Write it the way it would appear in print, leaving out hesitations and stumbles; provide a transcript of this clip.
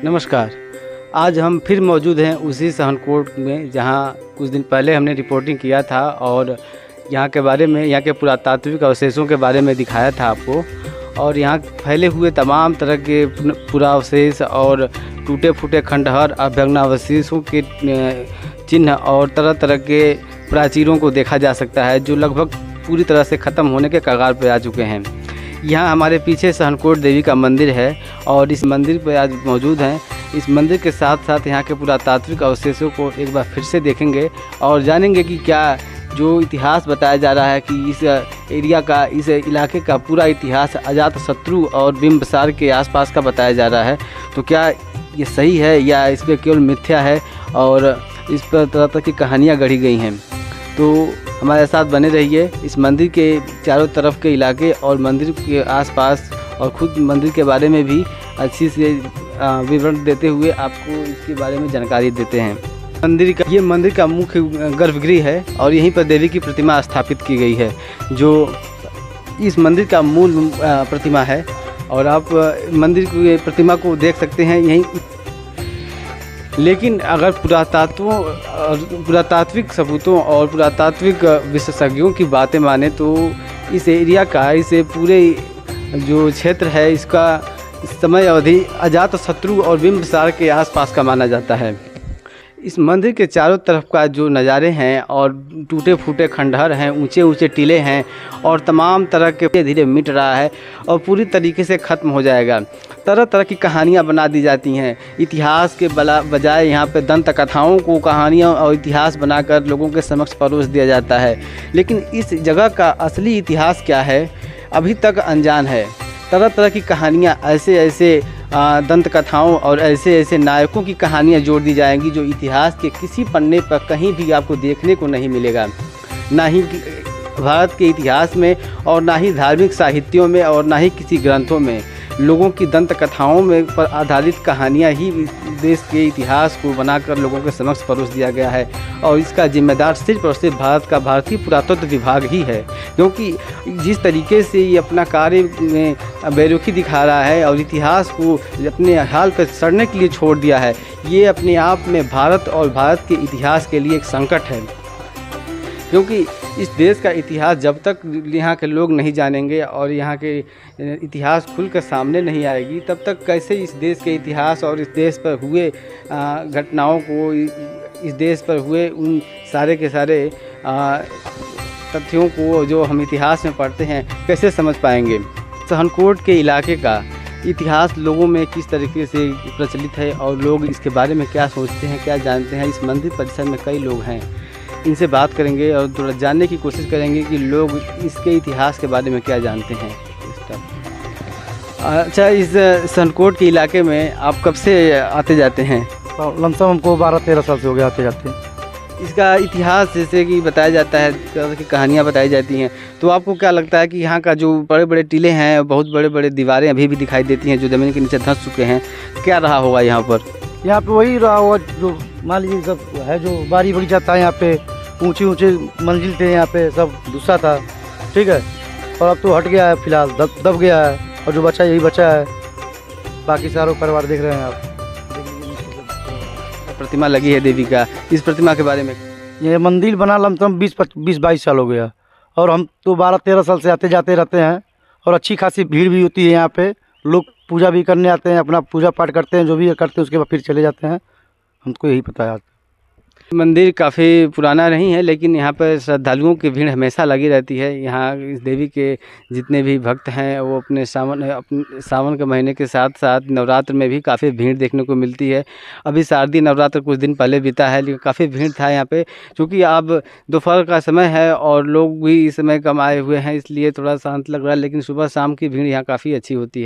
नमस्कार। आज हम फिर मौजूद हैं उसी सहनकोट में जहां कुछ दिन पहले हमने रिपोर्टिंग किया था और यहाँ के बारे में, यहाँ के पुरातात्विक अवशेषों के बारे में दिखाया था आपको। और यहाँ फैले हुए तमाम तरह के पुरावशेष और टूटे फूटे खंडहर, अभ्यंगनावशेषों के चिन्ह और तरह तरह के प्राचीरों को देखा जा सकता है जो लगभग पूरी तरह से ख़त्म होने के कगार पर आ चुके हैं। यहाँ हमारे पीछे सहनकोट देवी का मंदिर है और इस मंदिर पर आज मौजूद हैं। इस मंदिर के साथ साथ यहाँ के पुरातात्विक अवशेषों को एक बार फिर से देखेंगे और जानेंगे कि क्या जो इतिहास बताया जा रहा है कि इस एरिया का, इस इलाके का पूरा इतिहास अजातशत्रु और बिंबसार के आसपास का बताया जा रहा है, तो क्या ये सही है या इस पर केवल मिथ्या है और इस पर तरह तरह की कहानियाँ गढ़ी गई हैं। तो हमारे साथ बने रहिए। इस मंदिर के चारों तरफ के इलाके और मंदिर के आसपास और खुद मंदिर के बारे में भी अच्छी से विवरण देते हुए आपको इसके बारे में जानकारी देते हैं। ये मंदिर का मुख्य गर्भगृह है और यहीं पर देवी की प्रतिमा स्थापित की गई है जो इस मंदिर का मूल प्रतिमा है। और आप मंदिर की प्रतिमा को देख सकते हैं यहीं। लेकिन अगर पुरातात्विक सबूतों और पुरातात्विक विशेषज्ञों की बातें माने तो इस एरिया का, इस पूरे जो क्षेत्र है, इसका समय अवधि अजातशत्रु और बिंबसार के आसपास का माना जाता है। इस मंदिर के चारों तरफ का जो नज़ारे हैं और टूटे फूटे खंडहर हैं, ऊंचे ऊंचे टीले हैं और तमाम तरह के धीरे धीरे मिट रहा है और पूरी तरीके से ख़त्म हो जाएगा। तरह तरह की कहानियाँ बना दी जाती हैं। इतिहास के बजाय यहाँ पे दंत कथाओं को कहानियाँ और इतिहास बनाकर लोगों के समक्ष परोस दिया जाता है। लेकिन इस जगह का असली इतिहास क्या है अभी तक अनजान है। तरह तरह की कहानियाँ, ऐसे दंत कथाओं और ऐसे नायकों की कहानियाँ जोड़ दी जाएंगी जो इतिहास के किसी पन्ने पर कहीं भी आपको देखने को नहीं मिलेगा, ना ही भारत के इतिहास में और ना ही धार्मिक साहित्यों में और ना ही किसी ग्रंथों में। लोगों की दंत कथाओं में पर आधारित कहानियाँ ही देश के इतिहास को बनाकर लोगों के समक्ष परोस दिया गया है और इसका जिम्मेदार सिर्फ और सिर्फ भारतीय पुरातत्व विभाग ही है, क्योंकि जिस तरीके से ये अपना कार्य में बेरुखी दिखा रहा है और इतिहास को अपने हाल पर सड़ने के लिए छोड़ दिया है, ये अपने आप में भारत और भारत के इतिहास के लिए एक संकट है। क्योंकि इस देश का इतिहास जब तक यहाँ के लोग नहीं जानेंगे और यहाँ के इतिहास खुलकर सामने नहीं आएगी, तब तक कैसे इस देश के इतिहास और इस देश पर हुए घटनाओं को, इस देश पर हुए उन सारे के सारे तथ्यों को जो हम इतिहास में पढ़ते हैं कैसे समझ पाएंगे। सहनकोट के इलाके का इतिहास लोगों में किस तरीके से प्रचलित है और लोग इसके बारे में क्या सोचते हैं, क्या जानते हैं। इस मंदिर परिसर में कई लोग हैं, इनसे बात करेंगे और थोड़ा जानने की कोशिश करेंगे कि लोग इसके इतिहास के बारे में क्या जानते हैं। अच्छा, इस सहनकोट के इलाके में आप कब से आते जाते हैं? लमसम हमको 12-13 साल से हो गया आते जाते हैं। इसका इतिहास जैसे कि बताया जाता है, तरह की कहानियाँ बताई जाती हैं, तो आपको क्या लगता है कि यहाँ का जो बड़े बड़े टीले हैं, बहुत बड़े बड़े दीवारें अभी भी दिखाई देती हैं जो ज़मीन के नीचे धंस चुके हैं, क्या रहा होगा यहाँ पर? यहाँ पे वही रहा हुआ जो मान लीजिए सब है, जो बारी बगीचा था यहाँ पे, ऊंचे ऊंचे मंजिल थे यहाँ पे, सब दूसरा था, ठीक है। और अब तो हट गया है, फिलहाल दब गया है और जो बचा यही बचा है। बाकी सारों परिवार देख रहे हैं आप। प्रतिमा लगी है देवी का, इस प्रतिमा के बारे में? ये मंदिर बना लमसम 20-22 साल हो गया और हम तो 12-13 साल से आते जाते रहते हैं और अच्छी खासी भीड़ भी होती है यहाँ पे। लोग पूजा भी करने आते हैं, अपना पूजा पाठ करते हैं, जो भी करते हैं उसके बाद फिर चले जाते हैं। हमको यही पता है। मंदिर काफ़ी पुराना नहीं है लेकिन यहाँ पर श्रद्धालुओं की भीड़ हमेशा लगी रहती है। यहाँ इस देवी के जितने भी भक्त हैं वो अपने सावन के महीने के साथ साथ नवरात्र में भी काफ़ी भीड़ देखने को मिलती है। अभी शारदीय नवरात्र कुछ दिन पहले बीता है लेकिन काफ़ी भीड़ था यहाँ पे, क्योंकि अब दोपहर का समय है और लोग भी इस समय कम आए हुए हैं, इसलिए थोड़ा शांत लग रहा है। लेकिन सुबह शाम की भीड़ यहाँ काफ़ी अच्छी होती है।